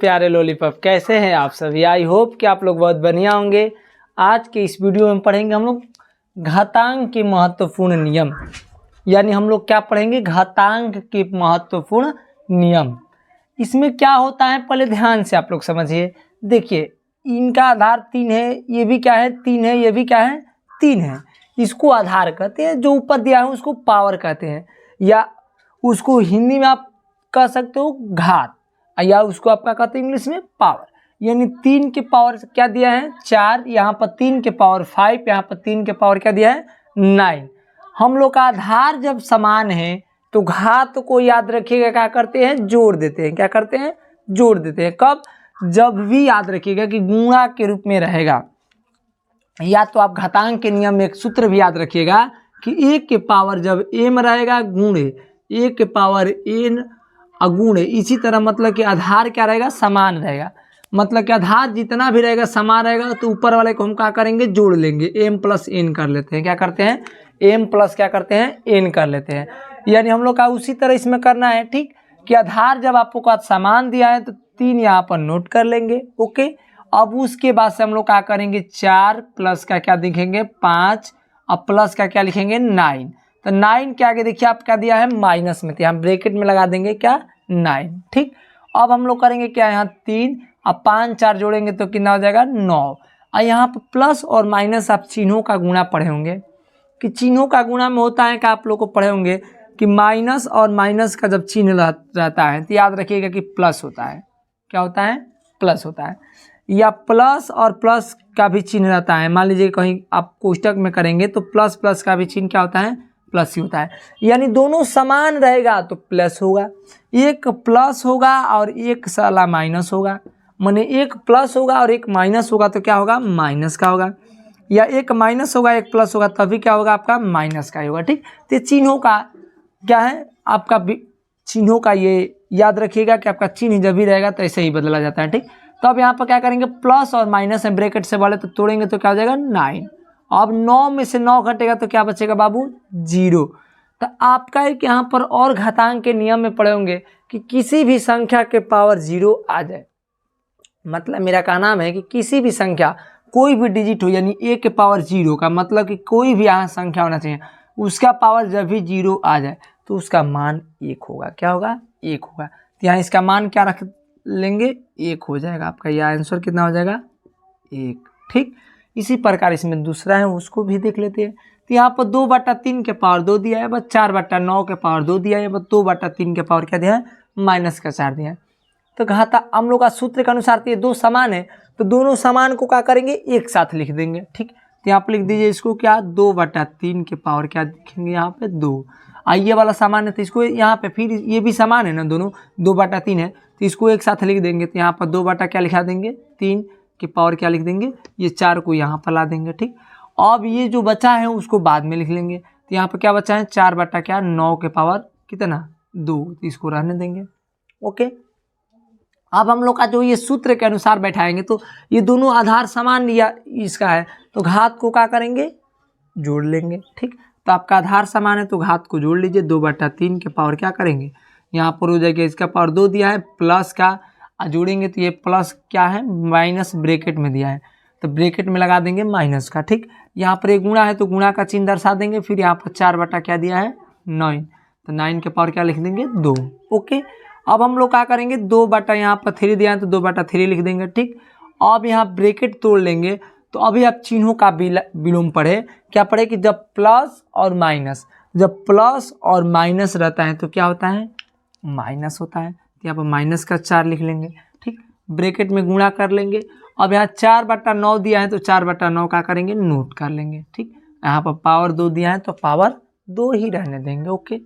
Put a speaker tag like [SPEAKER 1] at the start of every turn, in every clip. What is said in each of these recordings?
[SPEAKER 1] प्यारे लॉलीपॉप, कैसे हैं आप सभी। आई होप कि आप लोग बहुत बढ़िया होंगे। आज के इस वीडियो में पढ़ेंगे हम लोग घातांक के महत्वपूर्ण नियम, यानी हम लोग क्या पढ़ेंगे, घातांक के महत्वपूर्ण नियम। इसमें क्या होता है पहले ध्यान से आप लोग समझिए। देखिए, इनका आधार 3 है, ये भी क्या है 3 है, ये भी क्या है 3 है। इसको आधार कहते हैं, जो ऊपर दिया है उसको पावर कहते हैं, या उसको हिंदी में आप कह सकते हो घात, या उसको आपका कहते हैं इंग्लिश में पावर। यानी 3 के पावर क्या दिया है 4, यहाँ पर 3 के पावर 5, यहाँ पर 3 के पावर क्या दिया है 9। हम लोग का आधार जब समान है तो घात को याद रखिएगा क्या करते हैं, जोड़ देते हैं। क्या करते हैं, जोड़ देते हैं। कब, जब भी याद रखिएगा कि गुणा के रूप में रहेगा, या तो आप घातांक के नियम में एक सूत्र भी याद रखिएगा कि 1 के पावर जब m रहेगा गुणे 1 के पावर n अगुणे, इसी तरह मतलब कि आधार क्या रहेगा, समान रहेगा। मतलब कि आधार जितना भी रहेगा समान रहेगा, तो ऊपर वाले को हम क्या करेंगे, जोड़ लेंगे, m प्लस n कर लेते हैं। क्या करते हैं, m प्लस क्या करते हैं n कर लेते हैं। यानी हम लोग का उसी तरह इसमें करना है, ठीक, कि आधार जब आपको का समान दिया है तो 3 यहाँ पर नोट कर लेंगे। ओके, अब उसके बाद से हम लोग क्या करेंगे, 4 प्लस का क्या लिखेंगे 5, अब प्लस का क्या लिखेंगे 9। तो 9 के आगे देखिए आप क्या दिया है माइनस में, तो यहाँ ब्रैकेट में लगा देंगे क्या 9। ठीक, अब हम लोग करेंगे क्या, यहाँ 3, अब 5 4 जोड़ेंगे तो कितना हो जाएगा 9। और यहाँ पर प्लस और माइनस आप चिन्हों का गुणा पढ़े होंगे, कि चिन्हों का गुणा में होता है कि आप लोग को पढ़े होंगे कि माइनस और माइनस का जब चिन्ह रहता है तो याद रखिएगा कि प्लस होता है। क्या होता है, प्लस होता है। या प्लस और प्लस का भी चिन्ह रहता है। मान लीजिए कहीं आप कोष्टक में करेंगे तो प्लस प्लस का भी चिन्ह क्या होता है, प्लस ही होता है। यानी दोनों समान रहेगा तो प्लस होगा, एक प्लस होगा और एक साला माइनस होगा। माने एक प्लस होगा और एक माइनस होगा तो क्या होगा, माइनस का होगा। या एक माइनस होगा एक प्लस होगा तभी क्या होगा, आपका माइनस का ही होगा। ठीक, तो चिन्हों का क्या है, आपका चिन्हों का ये याद रखिएगा कि आपका चिन्ह जब भी रहेगा तो ऐसे ही बदला जाता है। ठीक, तो अब यहाँ पर क्या करेंगे, प्लस और माइनस है ब्रैकेट से वाले तो तोड़ेंगे तो क्या हो जाएगा 9। अब 9 में से 9 घटेगा तो क्या बचेगा बाबू, 0। तो आपका एक यहाँ पर और घातांक के नियम में पढ़े होंगे कि किसी भी संख्या के पावर 0 आ जाए। मतलब मेरा कहना है कि किसी भी संख्या कोई भी डिजिट हो, यानी 1 के पावर 0 का मतलब कि कोई भी यहाँ संख्या होना चाहिए, उसका पावर जब भी 0 आ जाए तो उसका मान 1 होगा। क्या होगा, 1 होगा। तो यहाँ इसका मान क्या रख लेंगे, 1 हो जाएगा। आपका यह आंसर कितना हो जाएगा, 1। ठीक, इसी प्रकार इसमें दूसरा है उसको भी देख लेते हैं। तो यहाँ पर 2/3 के पावर 2 दिया है, बस 4/9 के पावर 2 दिया है, बस 2/3 के पावर क्या दिया है, माइनस का 4 दिया है। तो घाता हम लोग का सूत्र के अनुसार तो ये दो समान है, तो दोनों समान को क्या करेंगे, एक साथ लिख देंगे। ठीक, तो यहाँ पर लिख दीजिए इसको क्या, 2/3 के पावर क्या लिखेंगे यहाँ पे 2। ये वाला समान है तो इसको यहाँ पे, फिर ये भी समान है ना, दोनों 2/3 है तो इसको एक साथ लिख देंगे। तो यहाँ पर 2 बटा क्या लिखा देंगे, 3 के पावर क्या लिख देंगे, ये 4 को यहाँ पर ला देंगे। ठीक, अब ये जो बचा है उसको बाद में लिख लेंगे। तो यहाँ पर क्या बचा है, 4/9 के पावर कितना 2, तो इसको रहने देंगे। ओके, अब हम लोग का जो ये सूत्र के अनुसार बैठाएंगे तो ये दोनों आधार समान लिया इसका है, तो घात को क्या करेंगे, जोड़ लेंगे। ठीक, तो आपका आधार समान है तो घात को जोड़ लीजिए। 2/3 के पावर क्या करेंगे, यहाँ पर हो जाएगा इसका पावर 2 दिया है, प्लस का जोड़ेंगे तो ये प्लस क्या है, माइनस ब्रैकेट में दिया है तो ब्रैकेट में लगा देंगे माइनस का। ठीक, यहाँ पर एक गुणा है तो गुणा का चिन्ह दर्शा देंगे। फिर यहाँ पर 4 बटा क्या दिया है 9, तो 9 के पावर क्या लिख देंगे 2। ओके, अब हम लोग क्या करेंगे, 2 बटा यहाँ पर 3 दिया है तो 2/3 लिख देंगे। ठीक, अब यहाँ ब्रैकेट तोड़ लेंगे। तो अभी आप चिन्हों का विलोम पढ़े, क्या पढ़े कि जब प्लस और माइनस, जब प्लस और माइनस रहता है तो क्या होता है, माइनस होता है। तो यहाँ पर माइनस का 4 लिख लेंगे। ठीक, ब्रैकेट में गुणा कर लेंगे। अब यहाँ 4/9 दिया है तो 4/9 का करेंगे, नोट कर लेंगे। ठीक, यहाँ पर पावर 2 दिया है तो पावर 2 ही रहने देंगे। ओके,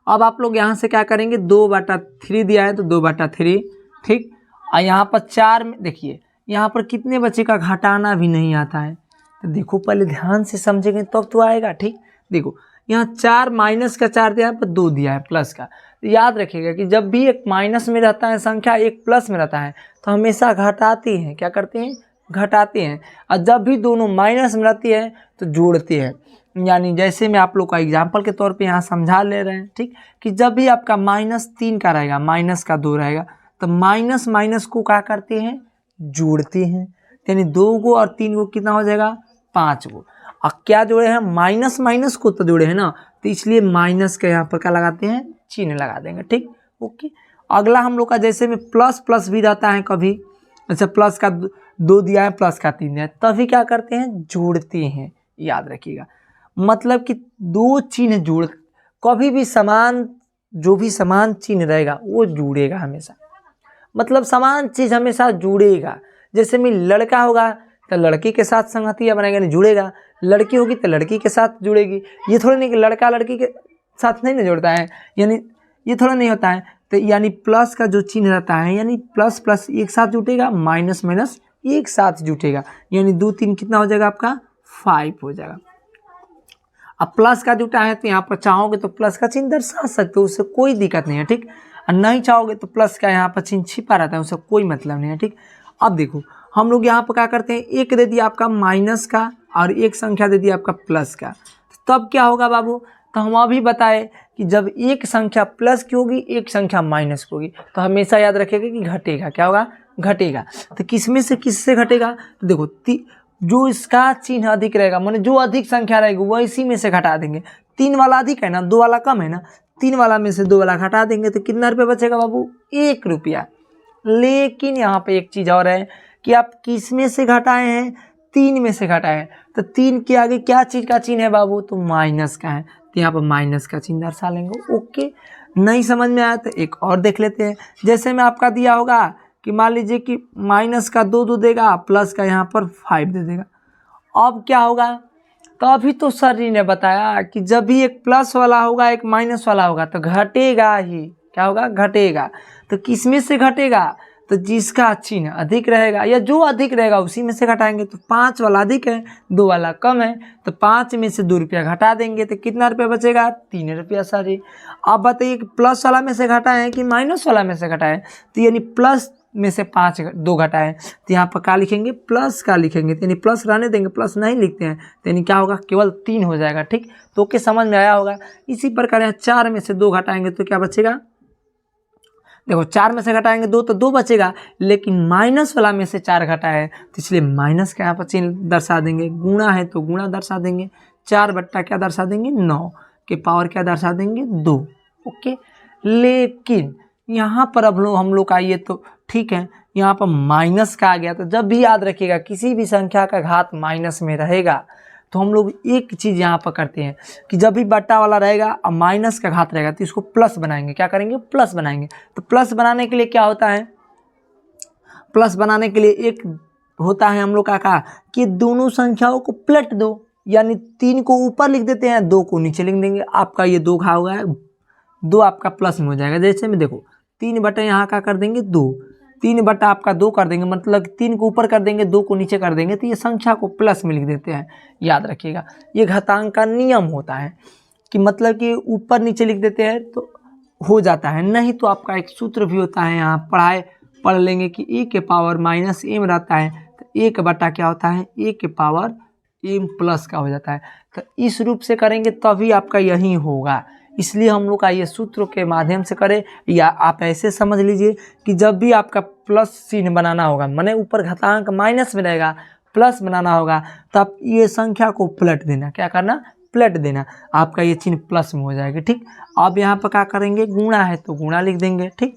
[SPEAKER 1] अब आप लोग यहाँ से क्या करेंगे, 2/3 दिया है तो 2/3। ठीक, और यहाँ पर 4 में देखिए यहाँ पर कितने बच्चे का घटाना भी नहीं आता है, तो देखो पहले ध्यान से समझेंगे तब तो आएगा। ठीक, देखो यहाँ 4 माइनस का 4 दिया है पर 2 दिया है प्लस का। तो याद रखिएगा कि जब भी एक माइनस में रहता है संख्या, एक प्लस में रहता है तो हमेशा घटाते हैं। क्या करते हैं, घटाते हैं। और जब भी दोनों माइनस में रहती है तो जोड़ते हैं। यानी जैसे मैं आप लोग का एग्जाम्पल के तौर पे यहाँ समझा ले रहे हैं। ठीक, कि जब भी आपका -3 का रहेगा, माइनस का 2 रहेगा, तो माइनस माइनस को क्या करते हैं, जोड़ते हैं। यानी 2 गो और 3 गो कितना हो जाएगा, 5 गो। और क्या जोड़े हैं, माइनस माइनस को तो जोड़े हैं ना, तो इसलिए माइनस का यहाँ पर क्या लगाते हैं, चिन्ह लगा देंगे। ठीक, ओके। अगला हम लोग का जैसे में प्लस प्लस भी रहता है कभी, अच्छा प्लस का 2 दिया है, प्लस का 3 दिया है, तभी क्या करते हैं, जोड़ते हैं। याद रखिएगा, मतलब कि 2 चिन्ह जोड़, कभी भी समान, जो भी समान चिन्ह रहेगा वो जुड़ेगा हमेशा, मतलब समान चीज़ हमेशा जुड़ेगा। जैसे में लड़का होगा तो लड़की के साथ संगतिया बनाएगा, नहीं जुड़ेगा, लड़की होगी तो लड़की के साथ जुड़ेगी। ये थोड़ा नहीं कि लड़का लड़की के साथ नहीं ना जुड़ता है, यानी ये थोड़ा नहीं होता है। तो यानी प्लस का जो चिन्ह रहता है, यानी प्लस प्लस एक साथ जुटेगा, माइनस माइनस एक साथ जुटेगा, यानी 2 3 कितना हो जाएगा आपका, 5 हो जाएगा। अब प्लस का जुटा है तो यहाँ पर चाहोगे तो प्लस का चिन्ह दर्शा सकते हो, उससे कोई दिक्कत नहीं है। ठीक, और नहीं चाहोगे तो प्लस का यहाँ पर चिन्ह छिपा रहता है, उससे कोई मतलब नहीं है। ठीक, अब देखो हम लोग यहाँ पर क्या करते हैं, एक दे दिया आपका माइनस का और एक संख्या दे दिया आपका प्लस का, तब क्या होगा बाबू, तो हम अभी बताए कि जब एक संख्या प्लस की होगी, एक संख्या माइनस की होगी, तो हमेशा याद रखिएगा कि घटेगा, क्या होगा, घटेगा। तो किसमें से किससे घटेगा, तो देखो जो इसका चिन्ह अधिक रहेगा, माने जो अधिक संख्या रहेगी वो इसी में से घटा देंगे। 3 वाला अधिक है ना, 2 वाला कम है ना, 3 वाला में से 2 वाला घटा देंगे तो कितना रुपये बचेगा बाबू, 1 रुपया। लेकिन यहाँ पे एक चीज़ और है कि आप किस में से घटाए हैं, 3 में से घटाए हैं, तो 3 के आगे क्या चीज़ का चिन्ह है बाबू, तो माइनस का है, तो यहाँ पर माइनस का चिन्ह दर्शा लेंगे। ओके, नहीं समझ में आया तो एक और देख लेते हैं। जैसे में आपका दिया होगा कि मान लीजिए कि माइनस का 2 देगा, प्लस का यहाँ पर 5 दे देगा। अब क्या होगा, तो अभी तो सर जी ने बताया कि जब भी एक प्लस वाला होगा एक माइनस वाला होगा तो घटेगा ही, क्या होगा, घटेगा। तो किस में से घटेगा, तो जिसका चिन्ह अधिक रहेगा या जो अधिक रहेगा उसी में से घटाएंगे। तो 5 वाला अधिक है, 2 वाला कम है, तो 5 में से 2 रुपया घटा देंगे तो कितना रुपया बचेगा, 3 रुपया सारी। अब बताइए कि प्लस वाला में से घटाएं कि माइनस वाला में से घटाएं, तो यानी प्लस में से 2 घटाएं, तो यहाँ पर क्या लिखेंगे, प्लस का लिखेंगे, तो यानी प्लस रहने देंगे, प्लस नहीं लिखते हैं, तो यानी क्या होगा, केवल 3 हो जाएगा। ठीक, तो ओके, समझ में आया होगा। इसी प्रकार यहाँ 4 में से 2 घटाएंगे तो क्या बचेगा, देखो 4 में से घटाएंगे 2 तो 2 बचेगा, लेकिन माइनस वाला में से 4 घटा है तो इसलिए माइनस का यहाँ पर चिन्ह दर्शा देंगे। गुणा है तो गुणा दर्शा देंगे, 4 बट्टा क्या दर्शा देंगे, 9 के पावर क्या दर्शा देंगे, 2। ओके, लेकिन यहाँ पर अब हम लोग आइए तो ठीक है, यहाँ पर माइनस का आ गया, तो जब भी याद रखिएगा किसी भी संख्या का घात माइनस में रहेगा तो हम लोग एक चीज़ यहाँ पर करते हैं कि जब भी बट्टा वाला रहेगा और माइनस का घात रहेगा तो इसको प्लस बनाएंगे। क्या करेंगे, प्लस बनाएंगे। तो प्लस बनाने के लिए क्या होता है, प्लस बनाने के लिए एक होता है हम लोग का कि दोनों संख्याओं को पलट दो, यानी 3 को ऊपर लिख देते हैं, 2 को नीचे लिख देंगे। आपका ये 2 घा होगा, 2 आपका प्लस में हो जाएगा। जैसे में देखो 3 बटा यहाँ का कर देंगे 2, 3 बटा आपका 2 कर देंगे, मतलब 3 को ऊपर कर देंगे, 2 को नीचे कर देंगे, तो ये संख्या को प्लस में लिख देते हैं। याद रखिएगा, ये घातांक का नियम होता है कि मतलब कि ऊपर नीचे लिख देते हैं तो हो जाता है। नहीं तो आपका एक सूत्र भी होता है, यहाँ पढ़ लेंगे कि ए के पावर माइनस एम रहता है, तो 1 बटा क्या होता है, ए के पावर एम प्लस का हो जाता है। तो इस रूप से करेंगे तभी आपका यही होगा, इसलिए हम लोग का ये सूत्रों के माध्यम से करें। या आप ऐसे समझ लीजिए कि जब भी आपका प्लस चिन्ह बनाना होगा, माने ऊपर घातांक माइनस में रहेगा, प्लस बनाना होगा, तो आप ये संख्या को पलट देना। क्या करना, पलट देना, आपका ये चिन्ह प्लस में हो जाएगा। ठीक, अब यहाँ पर क्या करेंगे, गुणा है तो गुणा लिख देंगे। ठीक,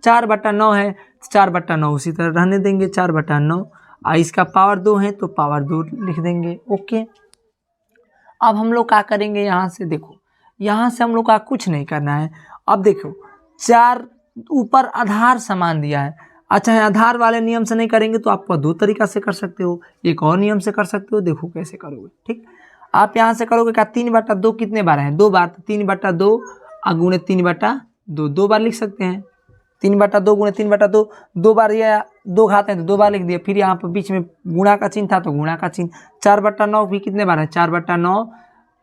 [SPEAKER 1] 4 बटा 9 है तो 4 बटा 9 उसी तरह रहने देंगे, 4 बटा 9, और इसका पावर 2 है तो पावर 2 लिख देंगे। ओके, अब हम लोग क्या करेंगे, यहाँ से देखो, यहाँ से हम लोग का कुछ नहीं करना है। अब देखो 4 ऊपर आधार समान दिया है, अच्छा है, आधार वाले नियम से नहीं करेंगे तो आप 2 तरीका से कर सकते हो, एक और नियम से कर सकते हो। देखो कैसे करोगे। ठीक, आप यहाँ से करोगे क्या, 3 बटा 2 कितने बार है, 2 बार, तो 3 बटा 2 गुणे 3 बटा 2, 2 बार लिख सकते हैं। 3 बटा 2 गुणे 3 बटा 2, 2 बार, या 2 घाते हैं तो 2 बार लिख दिया। फिर यहाँ पर बीच में गुणा का चिन्ह था तो गुणा का चिन्ह। 4 बटा 9 भी कितने बार है, 4 बटा 9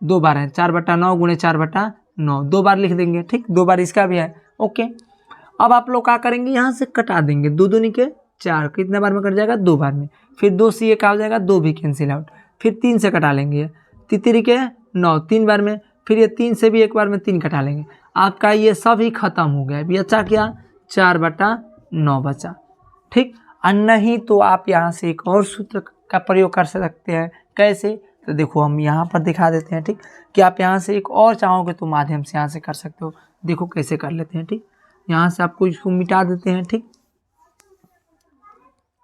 [SPEAKER 1] 2 बार है, 4 बटा 9 गुणे 4 बटा 9, 2 बार लिख देंगे। ठीक, 2 बार इसका भी है। ओके, अब आप लोग क्या करेंगे, यहाँ से कटा देंगे, 2 दूनी के 4, कितने बार में कट जाएगा, 2 बार में। फिर 2 से ये क्या हो जाएगा, 2 भी कैंसिल आउट। फिर 3 से कटा लेंगे, 3 के 9, 3 बार में। फिर ये 3 से भी एक बार में 3 कटा लेंगे, आपका ये सब ही खत्म हो गया। अभी अच्छा क्या, 4 बटा 9 बचा। ठीक, और नहीं तो आप यहाँ से एक और सूत्र का प्रयोग कर सकते हैं। कैसे, तो देखो हम यहाँ पर दिखा देते हैं। ठीक, कि आप यहाँ से एक और चाहोगे तो माध्यम से यहाँ से कर सकते हो। देखो कैसे कर लेते हैं। ठीक, यहाँ से आपको इसको मिटा देते हैं। ठीक,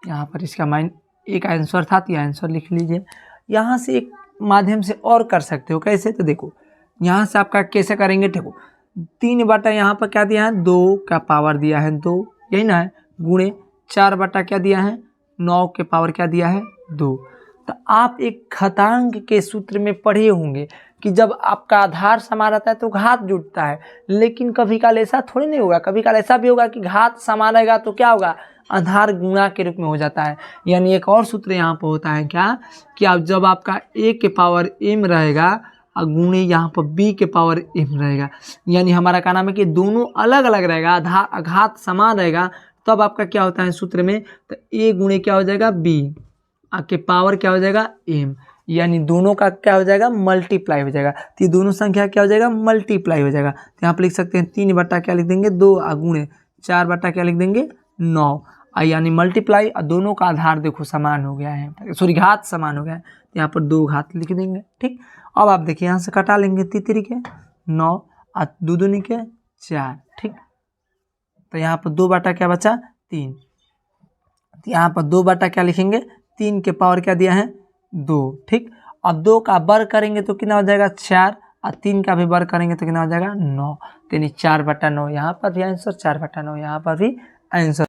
[SPEAKER 1] यहाँ पर इसका एक आंसर था तो आंसर लिख लीजिए। यहाँ से एक माध्यम से और कर सकते हो। कैसे, तो देखो यहाँ से आपका कैसे करेंगे। देखो 3 बटा यहाँ पर क्या दिया है, 2 का पावर दिया है 2, यही ना है, गुणे 4 बटा क्या दिया है, 9 के पावर क्या दिया है 2। तो आप एक घातांक के सूत्र में पढ़े होंगे कि जब आपका आधार समान रहता है तो घात जुटता है, लेकिन कभी काल ऐसा थोड़ी नहीं होगा। कभी काल ऐसा भी होगा कि घात समान रहेगा तो क्या होगा, आधार गुणा के रूप में हो जाता है। यानी एक और सूत्र यहाँ पर होता है क्या, कि आप जब आपका a के पावर m रहेगा और गुणे यहाँ पर b के पावर m रहेगा, यानी हमारा क्या नाम है कि दोनों अलग अलग रहेगा, आधार घात समान रहेगा, तब आपका क्या होता है सूत्र में, तो a गुणे क्या हो जाएगा b के पावर क्या हो जाएगा m, यानी दोनों का क्या हो जाएगा, मल्टीप्लाई हो जाएगा। तो ये दोनों संख्या क्या हो जाएगा, मल्टीप्लाई हो जाएगा। तो यहाँ पर लिख सकते हैं 3 बटा क्या लिख देंगे 2 गुणे 4 बटा क्या लिख देंगे 9, यानी मल्टीप्लाई, और दोनों का आधार देखो समान हो गया है, सॉरी घात समान हो गया है, तो यहाँ पर 2 घात लिख देंगे। ठीक, अब आप देखिए यहाँ से कटा लेंगे 3 के 9 और 2 दूनी के 4। ठीक, तो यहाँ पर 2 बटा क्या बचा 3, तो यहाँ पर 2 बटा क्या लिखेंगे, 3 के पावर क्या दिया है 2। ठीक, अब 2 का वर्ग करेंगे तो कितना हो जाएगा 4, और 3 का भी वर्ग करेंगे तो कितना हो जाएगा 9, तो यानी 4 बटा 9 यहाँ पर भी आंसर, 4 बटा 9 यहाँ पर भी आंसर।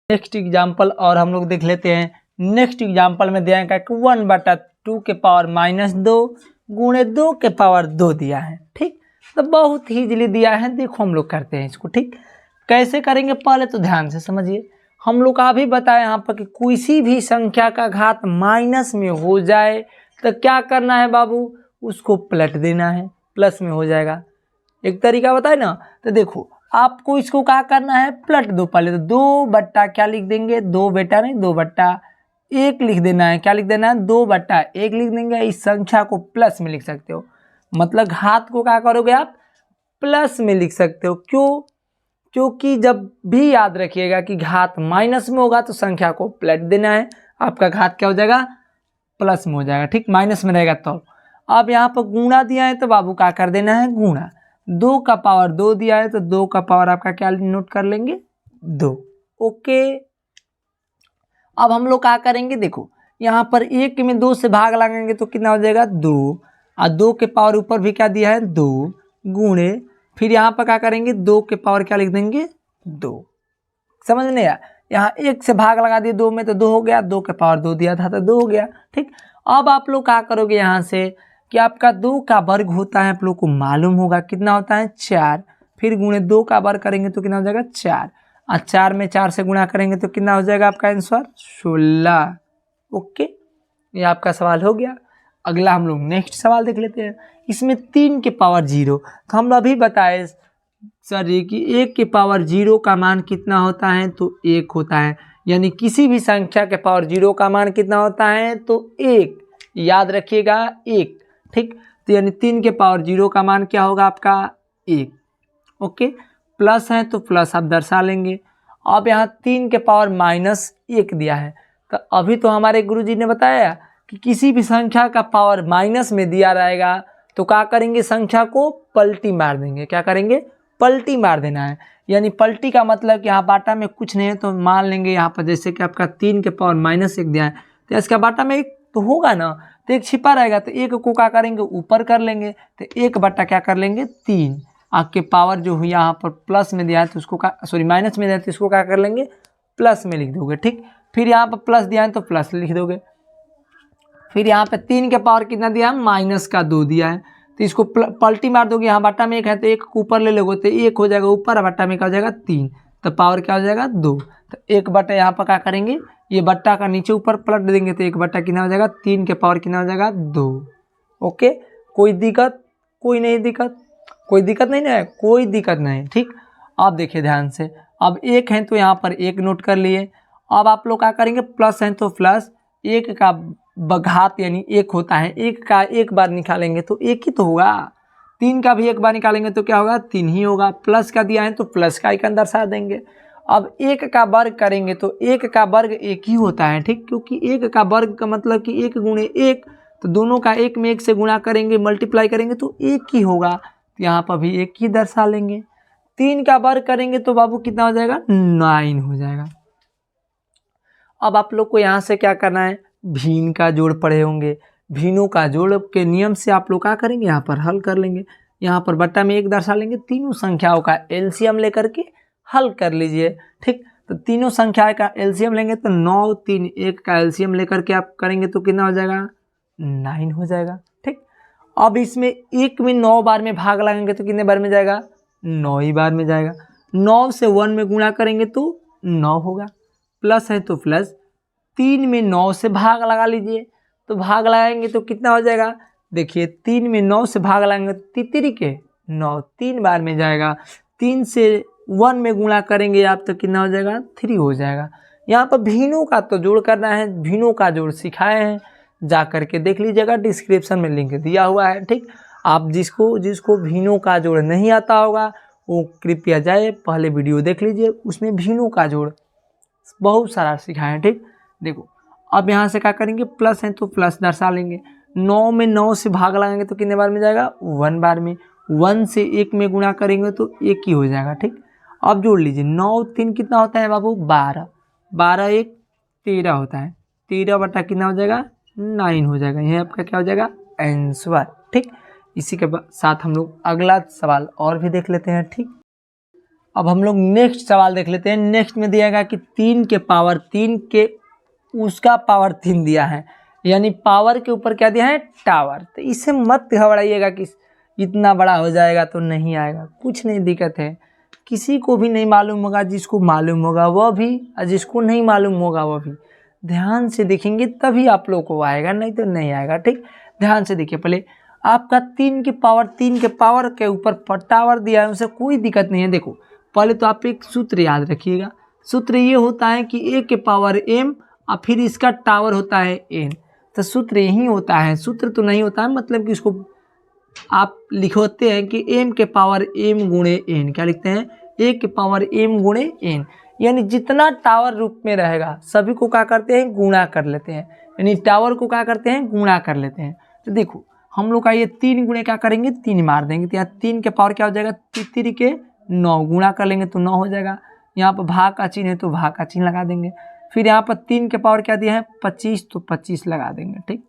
[SPEAKER 1] नेक्स्ट एग्जाम्पल और हम लोग देख लेते हैं। नेक्स्ट एग्जाम्पल में दिया है कि 1 बटा 2 के पावर -2 गुणे 2 के पावर 2 दिया है। ठीक, तो बहुत ही इजीली दिया है। देखो हम लोग करते हैं इसको। ठीक, कैसे करेंगे पहले तो ध्यान से समझिए। हम लोग का भी बताया यहाँ पर कि किसी भी संख्या का घात माइनस में हो जाए तो क्या करना है बाबू, उसको पलट देना है, प्लस में हो जाएगा। एक तरीका बताए ना, तो देखो आपको इसको क्या करना है, पलट दो। पहले तो 2 बट्टा क्या लिख देंगे, 2 बेटा नहीं 2 बट्टा 1 लिख देना है। क्या लिख देना है, 2 बट्टा 1 लिख देंगे। इस संख्या को प्लस में लिख सकते हो, मतलब घात को क्या करोगे आप, प्लस में लिख सकते हो। क्यों, क्योंकि जब भी याद रखिएगा कि घात माइनस में होगा तो संख्या को पलट देना है, आपका घात क्या हो जाएगा, प्लस में हो जाएगा। ठीक, माइनस में रहेगा तो। अब यहाँ पर गुणा दिया है तो बाबू क्या कर देना है, गुणा। 2 का पावर 2 दिया है तो 2 का पावर आपका क्या नोट कर लेंगे 2। ओके, अब हम लोग क्या करेंगे, देखो यहाँ पर 1 में 2 से भाग लगाएंगे तो कितना हो जाएगा 2, और 2 के पावर ऊपर भी क्या दिया है 2 गुणे, फिर यहाँ पर क्या करेंगे 2 के पावर क्या लिख देंगे 2। समझ नहीं आया, यहाँ 1 से भाग लगा दिए 2 में तो 2 हो गया, 2 के पावर 2 दिया था तो 2 हो गया। ठीक, अब आप लोग क्या करोगे यहाँ से कि आपका 2 का वर्ग होता है, आप लोग को मालूम होगा कितना होता है 4, फिर गुणे 2 का वर्ग करेंगे तो कितना हो जाएगा 4, और 4 में 4 से गुणा करेंगे तो कितना हो जाएगा आपका आंसर 16। ओके, ये आपका सवाल हो गया। अगला हम लोग नेक्स्ट सवाल देख लेते हैं। इसमें 3 के पावर 0, तो हम अभी बताए सर ये कि 1 के पावर 0 का मान कितना होता है, तो 1 होता है। यानी किसी भी संख्या के पावर 0 का मान कितना होता है, तो 1, याद रखिएगा 1। ठीक, तो यानी 3 के पावर 0 का मान क्या होगा आपका 1। ओके, प्लस है तो प्लस आप दर्शा लेंगे। अब यहाँ 3 के पावर -1 दिया है, तो अभी तो हमारे गुरुजी ने बताया कि किसी भी संख्या का पावर माइनस में दिया रहेगा तो क्या करेंगे, संख्या को पलटी मार देंगे। क्या करेंगे, पलटी मार देना है। यानी पलटी का मतलब कि यहाँ बाटा में कुछ नहीं है तो मान लेंगे यहाँ पर जैसे कि आपका 3 के पावर -1 दिया है तो इसका बाटा में 1 तो होगा ना, तो 1 छिपा रहेगा तो 1 को क्या करेंगे ऊपर कर लेंगे, तो 1 बटा क्या कर लेंगे 3। आपके पावर जो हुई यहाँ पर प्लस में दिया है तो उसको माइनस में दिया है तो इसको क्या कर लेंगे प्लस में लिख दोगे। ठीक, फिर यहाँ पर प्लस दिया है तो प्लस लिख दोगे। फिर यहाँ पे 3 के पावर कितना दिया है, -2 दिया है तो इसको पलटी मार दोगे। यहाँ बट्टा में 1 है तो 1 को ऊपर ले लोगे तो 1 हो जाएगा ऊपर, बट्टा में क्या हो जाएगा 3, तो पावर क्या हो जाएगा 2। तो 1 बट्टा यहाँ पर क्या करेंगे, ये बट्टा का नीचे ऊपर पलट देंगे तो 1 बट्टा कितना हो जाएगा 3 के पावर कितना हो जाएगा 2। ओके, कोई दिक्कत, कोई नहीं दिक्कत, कोई दिक्कत नहीं ना है, कोई दिक्कत नहीं। ठीक, अब देखिए ध्यान से, अब 1 है तो यहाँ पर 1 नोट कर लिए। अब आप लोग क्या करेंगे, प्लस है तो प्लस 1 का घात यानी 1 होता है, 1 का 1 बार निकालेंगे तो 1 ही तो होगा। 3 का भी 1 बार निकालेंगे तो क्या होगा 3 ही होगा। प्लस का दिया है तो प्लस का आइकन दर्शा देंगे। अब 1 का वर्ग करेंगे तो 1 का वर्ग 1 ही होता है, ठीक, क्योंकि 1 का वर्ग का मतलब कि 1 गुणे 1, तो दोनों का 1 में 1 से गुणा करेंगे, मल्टीप्लाई करेंगे तो 1 ही होगा, तो यहाँ पर भी 1 ही दर्शा लेंगे। 3 का वर्ग करेंगे तो बाबू कितना हो जाएगा, 9 हो जाएगा। अब आप लोग को यहाँ से क्या करना है, भिन्न का जोड़ पढ़े होंगे, भिन्नों का जोड़ के नियम से आप लोग क्या करेंगे, यहाँ पर हल कर लेंगे, यहाँ पर बट्टा में 1 दर्शा लेंगे, तीनों संख्याओं का एलसीएम लेकर के हल कर लीजिए, ठीक। तो तीनों संख्या का एलसीएम लेंगे तो 9, 3, 1 का एलसीएम लेकर के आप करेंगे तो कितना हो जाएगा, 9 हो जाएगा, ठीक। अब इसमें 1 में 9 बार में भाग लगाएंगे तो कितने बार में जाएगा, 9 ही बार में जाएगा। 9 से 1 में गुणा करेंगे तो 9 होगा, प्लस है तो प्लस। 3 में 9 से भाग लगा लीजिए, तो भाग लगाएंगे तो कितना हो जाएगा, देखिए 3 में 9 से भाग लगाएंगे तो तितरी के 9 3 बार में जाएगा। 3 से 1 में गुणा करेंगे आप तो कितना हो जाएगा, 3 हो जाएगा। यहाँ पर भिन्नों का तो जोड़ करना है, भिन्नों का जोड़ सिखाए हैं, जा करके देख लीजिएगा, डिस्क्रिप्शन में लिंक दिया हुआ है, ठीक। आप जिसको भिन्नों का जोड़ नहीं आता होगा वो कृपया जाए पहले वीडियो देख लीजिए, उसमें भिन्नों का जोड़ बहुत सारा सिखाए हैं, ठीक। देखो अब यहाँ से क्या करेंगे, प्लस है तो प्लस दर्शा लेंगे। 9 में 9 से भाग लगाएंगे तो कितने बार में जाएगा, 1 बार में। 1 से 1 में गुणा करेंगे तो 1 ही हो जाएगा, ठीक। अब जोड़ लीजिए, 9 3 कितना होता है बाबू, 12, 12 1 13 होता है, 13 बटा कितना हो जाएगा, 9 हो जाएगा। यह आपका क्या हो जाएगा, आंसर, ठीक। इसी के साथ हम लोग अगला सवाल और भी देख लेते हैं, ठीक। अब हम लोग नेक्स्ट सवाल देख लेते हैं। नेक्स्ट में दिया कि 3 के पावर 3 के उसका पावर 3 दिया है, यानी पावर के ऊपर क्या दिया है, टावर। तो इससे मत घबराइएगा कि इतना बड़ा हो जाएगा तो नहीं आएगा, कुछ नहीं दिक्कत है, किसी को भी नहीं मालूम होगा, जिसको मालूम होगा वह भी, और जिसको नहीं मालूम होगा वह भी ध्यान से देखेंगे तभी आप लोग को आएगा, नहीं तो नहीं आएगा, ठीक। ध्यान से देखिए, पहले आपका 3 के पावर के ऊपर टावर दिया है, उसे कोई दिक्कत नहीं है। देखो पहले तो आप एक सूत्र याद रखिएगा, सूत्र ये होता है कि a के पावर m और फिर इसका टावर होता है n। तो सूत्र यही होता है, सूत्र तो नहीं होता है, मतलब कि इसको आप लिखते हैं कि m के पावर m गुणे n, क्या लिखते हैं, a के पावर m गुणे n, यानी जितना टावर रूप में रहेगा सभी को क्या करते हैं, गुणा कर लेते हैं, यानी टावर को क्या करते हैं, गुणा कर लेते हैं। तो देखो हम लोग का ये 3 गुणे क्या करेंगे, 3 मार देंगे, तो यहाँ 3 के पावर क्या हो जाएगा, 3 के 9, गुणा कर लेंगे तो 9 हो जाएगा। यहाँ पर भाग का चिन्ह है तो भाग का चिन्ह लगा देंगे। फिर यहाँ पर 3 के पावर क्या दिया है, 25, तो 25 लगा देंगे, ठीक।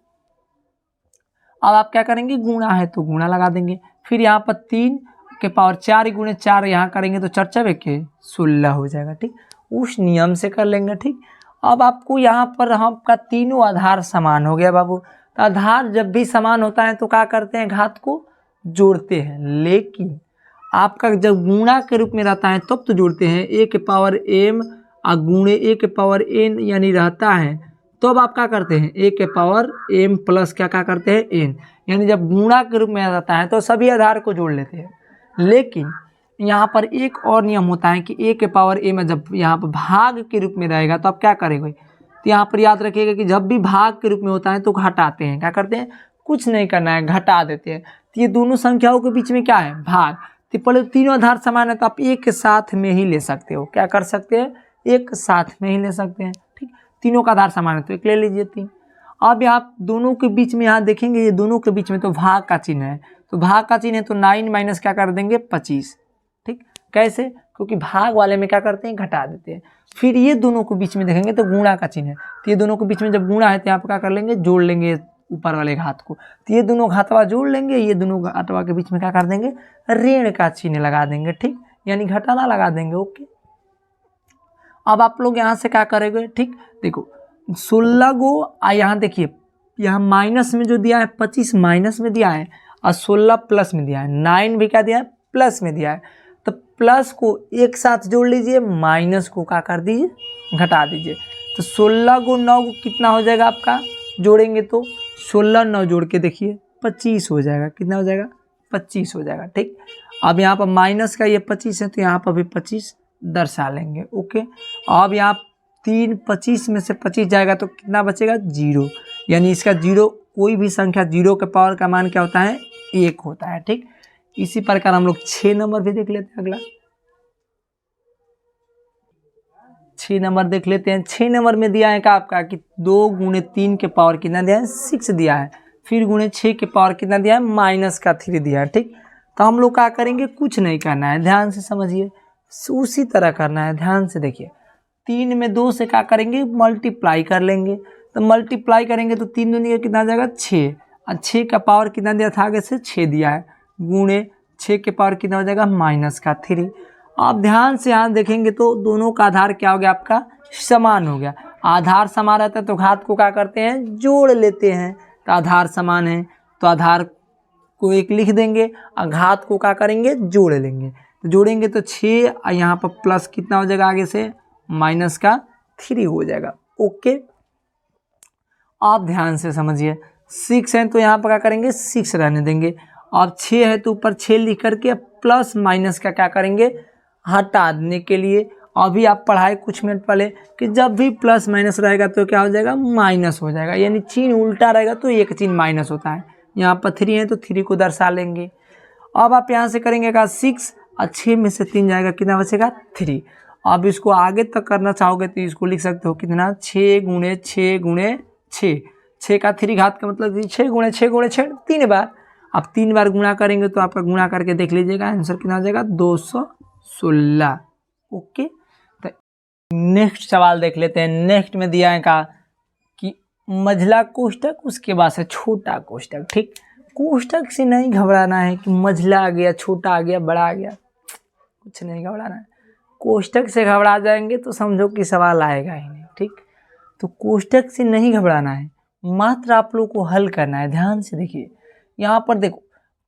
[SPEAKER 1] अब आप क्या करेंगे, गुणा है तो गुणा लगा देंगे। फिर यहाँ पर 3 के पावर 4 गुणे 4 यहाँ करेंगे तो 4 4 के 16 हो जाएगा, ठीक। उस नियम से कर लेंगे, ठीक। अब आपको यहाँ पर आपका तीनों आधार समान हो गया बाबू। तो आधार जब भी समान होता है तो क्या करते हैं, घात को जोड़ते हैं, लेकिन आपका जब गुणा के रूप में रहता है तब तो जोड़ते हैं। a के पावर m और गुणे a के पावर n यानी रहता है, तो अब आप क्या करते हैं, a के पावर m प्लस क्या करते हैं, n, यानी जब गुणा के रूप में रहता है तो सभी आधार को जोड़ लेते हैं। लेकिन यहाँ पर एक और नियम होता है कि a के पावर m जब यहाँ पर भाग के रूप में रहेगा तो आप क्या करेंगे, तो यहाँ पर याद रखिएगा कि जब भी भाग के रूप में होता है तो घटाते हैं, क्या करते हैं, कुछ नहीं करना है, घटा देते हैं। तो ये दोनों संख्याओं के बीच में क्या है, भाग। तो पहले तीनों आधार समान है तो आप एक साथ में ही ले सकते हो, क्या कर सकते हैं, एक साथ में ही ले सकते हैं, ठीक। तीनों का आधार समान है तो एक ले लीजिए 3। अब आप दोनों के बीच में यहाँ देखेंगे, ये दोनों के बीच में तो भाग का चिन्ह है, तो भाग का चिन्ह है तो 9 माइनस क्या कर देंगे, 25, ठीक। कैसे, क्योंकि भाग वाले में क्या करते हैं, घटा देते हैं। फिर ये दोनों के बीच में देखेंगे तो गुणा का चिन्ह है, तो ये दोनों के बीच में जब गुणा है तो यहाँ पर क्या कर लेंगे, जोड़ लेंगे ऊपर वाले घात को। तो ये दोनों घातवा जोड़ लेंगे, ये दोनों घातवा के बीच में क्या कर देंगे, ऋण का चिन्ह लगा देंगे, ठीक, यानी घटाना लगा देंगे, ओके। अब आप लोग यहाँ से क्या करेंगे, ठीक। देखो 16 गो, यहाँ देखिए यहाँ माइनस में जो दिया है 25 माइनस में दिया है और 16 प्लस में दिया है, 9 भी क्या दिया है, प्लस में दिया है। तो प्लस को एक साथ जोड़ लीजिए, माइनस को क्या कर दीजिए, घटा दीजिए। तो 16 को 9 को कितना हो जाएगा आपका, जोड़ेंगे तो 16 9 जोड़ के देखिए 25 हो जाएगा, कितना हो जाएगा, 25 हो जाएगा, ठीक। अब यहाँ पर माइनस का ये 25 है तो यहाँ पर भी 25 दर्शा लेंगे, ओके। अब यहाँ 3 25 में से 25 जाएगा तो कितना बचेगा, 0, यानी इसका 0, कोई भी संख्या 0 के पावर का मान क्या होता है, 1 होता है, ठीक। इसी प्रकार हम लोग 6 नंबर भी देख लेते हैं। अगला 6 नंबर देख लेते हैं। 6 नंबर में दिया है क्या आपका कि 2 गुणे 3 के पावर कितना दिया है 6 दिया है, फिर गुणे 6 के पावर कितना दिया है -3 दिया है। ठीक, तो हम लोग क्या करेंगे, कुछ नहीं करना है, ध्यान से समझिए, उसी तरह करना है, ध्यान से देखिए। 3 में 2 से क्या करेंगे मल्टीप्लाई कर लेंगे, तो मल्टीप्लाई करेंगे तो 3 दूनी का कितना आ जाएगा 6, और 6 का पावर कितना दिया था आगे से 6 दिया है, गुणे 6 के पावर कितना हो जाएगा -3। आप ध्यान से यहाँ देखेंगे तो दोनों का आधार क्या हो गया आपका समान हो गया। आधार समान रहता है तो घात को क्या करते हैं जोड़ लेते हैं, तो आधार समान है तो आधार को 1 लिख देंगे और घात को क्या करेंगे जोड़ लेंगे, तो जोड़ेंगे तो 6 और यहाँ पर प्लस कितना हो जाएगा आगे से -3 हो जाएगा। ओके, आप ध्यान से समझिए। 6 है तो यहाँ पर क्या करेंगे 6 रहने देंगे, अब 6 है तो ऊपर 6 लिख करके प्लस माइनस का क्या करेंगे हटा देने के लिए। अभी आप पढ़ाए कुछ मिनट पहले कि जब भी प्लस माइनस रहेगा तो क्या हो जाएगा माइनस हो जाएगा, यानी चिन्ह उल्टा रहेगा तो एक चिन्ह माइनस होता है। यहाँ पर 3 है तो 3 को दर्शा लेंगे। अब आप यहाँ से करेंगे का 6 और 6 में से 3 जाएगा, कितना बचेगा 3। अब इसको आगे तक करना चाहोगे तो इसको लिख सकते हो कितना 6 गुणे 6 गुणे 6, 6 का 3 घात का मतलब 6 गुणे 6 गुणे 6 3 बार। अब 3 बार गुणा करेंगे तो आपका गुणा करके देख लीजिएगा आंसर कितना हो जाएगा 216। ओके, तो नेक्स्ट सवाल देख लेते हैं। नेक्स्ट में दिया है का कि मझला कोष्टक उसके बाद से छोटा कोष्टक। ठीक, कोष्टक से नहीं घबराना है कि मझला आ गया छोटा आ गया बड़ा आ गया, कुछ नहीं घबराना है। कोष्टक से घबरा जाएंगे तो समझो कि सवाल आएगा ही नहीं। ठीक, तो कोष्टक से नहीं घबराना है, मात्र आप लोग को हल करना है। ध्यान से देखिए, यहाँ पर देखो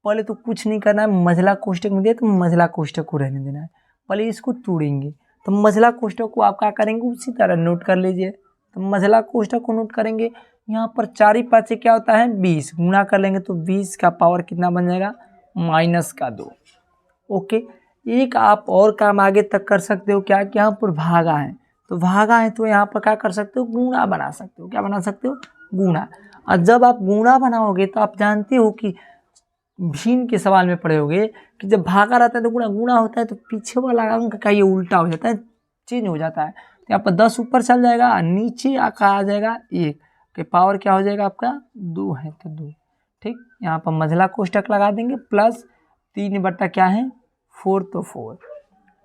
[SPEAKER 1] पहले तो कुछ नहीं करना है, मझला कोष्टक में दिया तो मझला कोष्टक को रहने देना है, पहले इसको तोड़ेंगे। तो मझला कोष्टक को आप क्या करेंगे उसी तरह नोट कर लीजिए। तो मझला कोष्टक को नोट करेंगे, यहाँ पर 4 5 क्या होता है 20, गुणा कर लेंगे तो 20 का पावर कितना बन जाएगा -2। ओके, एक आप और काम आगे तक कर सकते हो क्या कि यहाँ पर भागा है, तो भागा है तो यहाँ पर क्या कर सकते हो गुणा बना सकते हो। क्या बना सकते हो गुणा। और जब आप गुणा बनाओगे तो आप जानते हो कि भिन्न के सवाल में पढ़े होगे कि जब भागा रहता है तो गुणा गुणा होता है तो पीछे वाला अंक का ये उल्टा हो जाता है, चेंज हो जाता है। तो यहाँ पर 10 ऊपर चल जाएगा, नीचे आ जाएगा 1 के पावर क्या हो जाएगा आपका 2 है तो 2। ठीक, यहाँ पर मझला कोष्टक लगा देंगे प्लस 3 बट्टा क्या है 4 तो 4।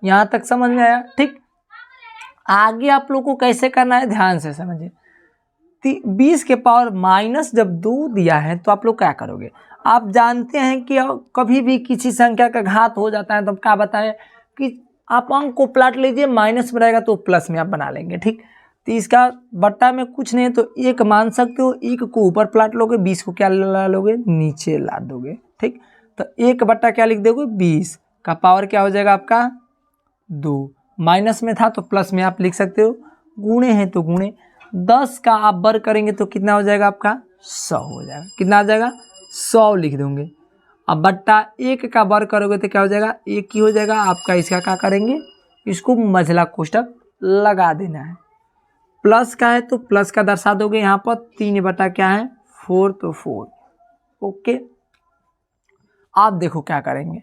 [SPEAKER 1] यहाँ तक समझ में आया। ठीक, आगे आप लोग को कैसे करना है ध्यान से समझिए। 20 के पावर माइनस जब 2 दिया है तो आप लोग क्या करोगे, आप जानते हैं कि कभी भी किसी संख्या का घात हो जाता है तो क्या बताएं कि आप अंक को पलट लीजिए, माइनस में रहेगा तो प्लस में आप बना लेंगे। ठीक, तो इसका बट्टा में कुछ नहीं है तो 1 मान सकते हो, 1 को ऊपर पलट लोगे, 20 को क्या ला लोगे नीचे ला दोगे। ठीक, तो 1 बट्टा क्या लिख दोगे 20 का पावर क्या हो जाएगा आपका 2, माइनस में था तो प्लस में आप लिख सकते हो, गुणे हैं तो गुणे। 10 का आप वर्ग करेंगे तो कितना हो जाएगा आपका 100 हो जाएगा, कितना आ जाएगा 100 लिख दोगे। अब बट्टा 1 का वर्ग करोगे तो क्या हो जाएगा 1 ही हो जाएगा आपका। इसका क्या करेंगे इसको मझला कोष्टक लगा देना है। प्लस का है तो प्लस का दर्शा दोगे, यहाँ पर 3 बटा क्या है 4 तो 4। ओके, आप देखो क्या करेंगे,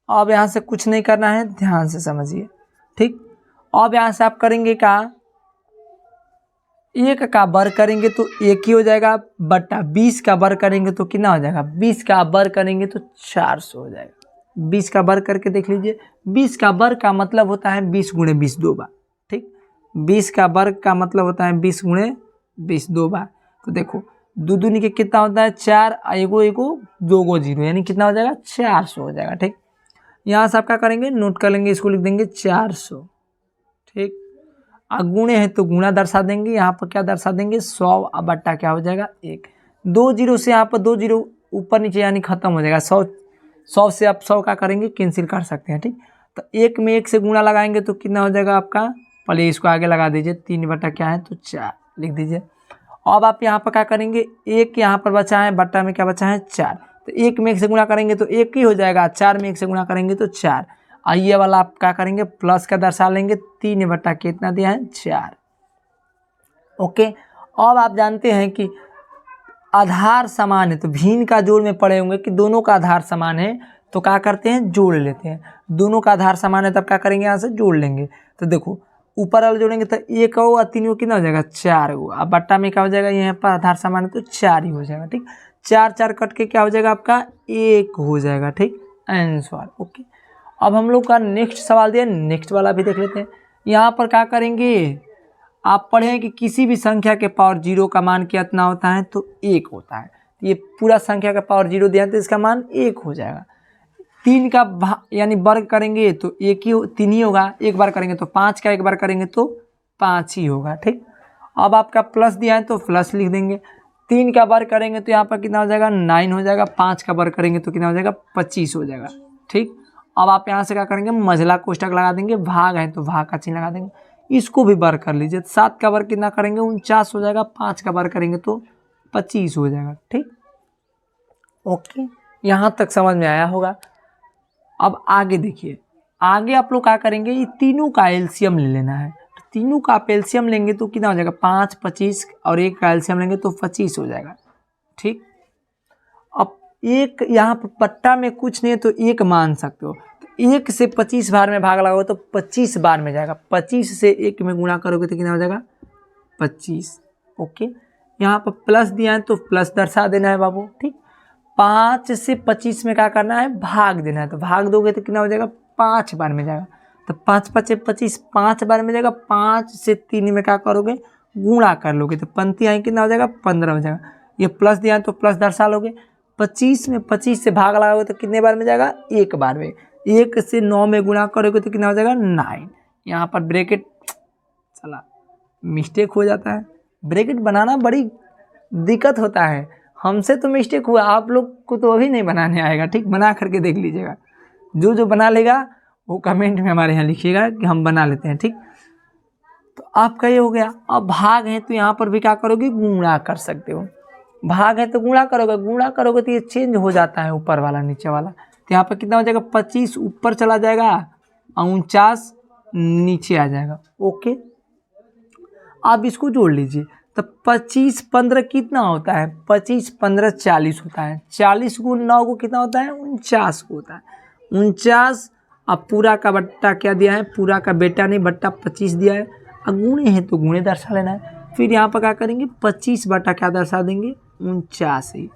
[SPEAKER 1] अब यहाँ से कुछ नहीं करना है, ध्यान से समझिए। ठीक, अब यहाँ से आप करेंगे क्या 1 का वर्ग करेंगे तो 1 ही हो जाएगा, बट्टा 20 का वर्ग करेंगे तो कितना हो जाएगा 20 का वर्ग करेंगे तो 400 हो जाएगा। 20 का वर्ग करके देख लीजिए, 20 का वर्ग का मतलब होता है 20 गुणे 20 2 बार। ठीक, 20 का वर्ग का मतलब होता है 20 गुणे 20 2 बार। तो देखो 2 दूनी के कितना होता है 4, एगो 2 गो 0, यानी कितना हो जाएगा 400 हो जाएगा। ठीक, यहाँ से आप क्या करेंगे नोट कर लेंगे, इसको लिख देंगे 400। ठीक, गुणे है तो गुणा दर्शा देंगे, यहाँ पर क्या दर्शा देंगे 100 बट्टा क्या हो जाएगा 1। 2 0 से यहाँ पर 2 0 ऊपर नीचे यानी खत्म हो जाएगा। 100 से आप 100 का करेंगे कैंसिल कर सकते हैं। ठीक, तो 1 में 1 से गुणा लगाएंगे तो कितना हो जाएगा आपका, पहले इसको आगे लगा दीजिए, 3 बट्टा क्या है तो 4 लिख दीजिए। अब आप यहाँ पर क्या करेंगे 1 यहाँ पर बचा है, बट्टा में क्या बचा है 4, तो 1 में 1 से गुणा करेंगे तो 1 ही हो जाएगा, 4 में 1 से गुणा करेंगे तो 4। ये वाला आप क्या करेंगे प्लस का दर्शा लेंगे, 3 बट्टा कितना दिया है 4। ओके, अब आप जानते हैं कि आधार समान है तो भिन्न का जोड़ में पढ़े होंगे कि दोनों का आधार समान है तो क्या करते हैं जोड़ लेते हैं। दोनों का आधार समान है तब क्या करेंगे यहाँ से जोड़ लेंगे। तो देखो ऊपर वाला जोड़ेंगे तो 1 को और 3 को कितना हो जाएगा 4 को। अब बट्टा में क्या हो जाएगा, यहाँ पर आधार समान है तो 4 ही हो जाएगा। ठीक, 4 4 कट के क्या हो जाएगा आपका 1 हो जाएगा। ठीक, आंसर। ओके, अब हम लोग का नेक्स्ट सवाल दिया, नेक्स्ट वाला भी देख लेते हैं। यहाँ पर क्या करेंगे, आप पढ़े कि किसी भी संख्या के पावर 0 का मान कितना होता है तो 1 होता है। ये पूरा संख्या का पावर 0 दिया तो इसका मान 1 हो जाएगा। 3 का यानी वर्ग करेंगे तो 3 ही होगा, एक बार करेंगे तो 5 का एक बार करेंगे तो 5 ही होगा। ठीक, अब आपका प्लस दिया है तो प्लस लिख देंगे। 3 का वर्ग करेंगे तो यहाँ पर कितना हो जाएगा 9 हो जाएगा। 5 का वर्ग करेंगे तो कितना हो जाएगा 25 हो जाएगा। ठीक, अब आप यहाँ से क्या करेंगे, मझला कोष्टक लगा देंगे, भाग है तो भाग का चिन्ह लगा देंगे, इसको भी वर्ग कर लीजिए। 7 का वर्ग कितना करेंगे 49 हो जाएगा। 5 का वर्ग करेंगे तो 25 हो जाएगा। ठीक, ओके, यहाँ तक समझ में आया होगा। अब आगे देखिए, आगे आप लोग क्या करेंगे, ये तीनों का एलसीएम ले लेना है। तो तीनों का आप एलसीएम लेंगे तो कितना हो जाएगा 5 25 और 1 का एलसीएम लेंगे तो 25 हो जाएगा। ठीक, अब एक यहाँ पर पट्टा में कुछ नहीं है तो 1 मान सकते हो। तो 1 से 25 बार में भाग लगाओ तो 25 बार में जाएगा। 25 से 1 में गुणा करोगे तो कितना हो जाएगा 25। ओके, यहाँ पर प्लस दिया है तो प्लस दर्शा देना है बाबू। ठीक, 5 से 25 में क्या करना है भाग देना है। तो भाग दोगे तो कितना हो जाएगा 5 बार में जाएगा। तो 5 5 25 5 बार में जाएगा। 5 से 3 में क्या करोगे गुणा कर लोगे तो पंक्ति आई कितना हो जाएगा 15 हो जाएगा। ये प्लस दिया है तो प्लस दर्शा लोगे। 25 में 25 से भाग लगाओगे तो कितने बार में जाएगा 1 बार में। 1 से 9 में गुणा करोगे तो कितना हो जाएगा 9। यहाँ पर ब्रैकेट चला मिस्टेक हो जाता है, ब्रैकेट बनाना बड़ी दिक्कत होता है। हमसे तो मिस्टेक हुआ, आप लोग को तो अभी नहीं बनाने आएगा। ठीक, बना करके देख लीजिएगा, जो बना लेगा वो कमेंट में हमारे यहाँ लिखिएगा कि हम बना लेते हैं। ठीक, तो आपका ये हो गया। अब भाग है तो यहाँ पर भी क्या करोगे गुणा कर सकते हो। भाग है तो गुणा करोगे तो ये चेंज हो जाता है ऊपर वाला नीचे वाला। तो यहाँ पर कितना हो जाएगा 25 ऊपर चला जाएगा और 49 नीचे आ जाएगा। ओके, आप इसको जोड़ लीजिए तो 25 15 कितना होता है 25 15 40 होता है। 40 गुण 9 को कितना होता है 49 को होता है। 49 अब पूरा का बट्टा क्या दिया है, पूरा का बेटा नहीं बट्टा 25 दिया है। अब गुणे हैं तो गुणे दर्शा लेना है। फिर यहाँ पर क्या करेंगे 25 बटा क्या दर्शा देंगे 49 ही।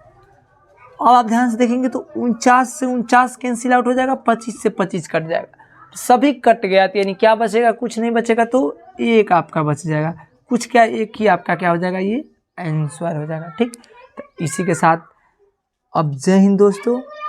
[SPEAKER 1] अब आप ध्यान से देखेंगे तो 49 से 49 कैंसिल आउट हो जाएगा, 25 से 25 कट जाएगा, सभी कट गया। तो यानी क्या बचेगा कुछ नहीं बचेगा तो 1 आपका बच जाएगा। कुछ क्या 1 ही आपका क्या हो जाएगा ये आंसर हो जाएगा। ठीक, तो इसी के साथ अब जय हिंद दोस्तों।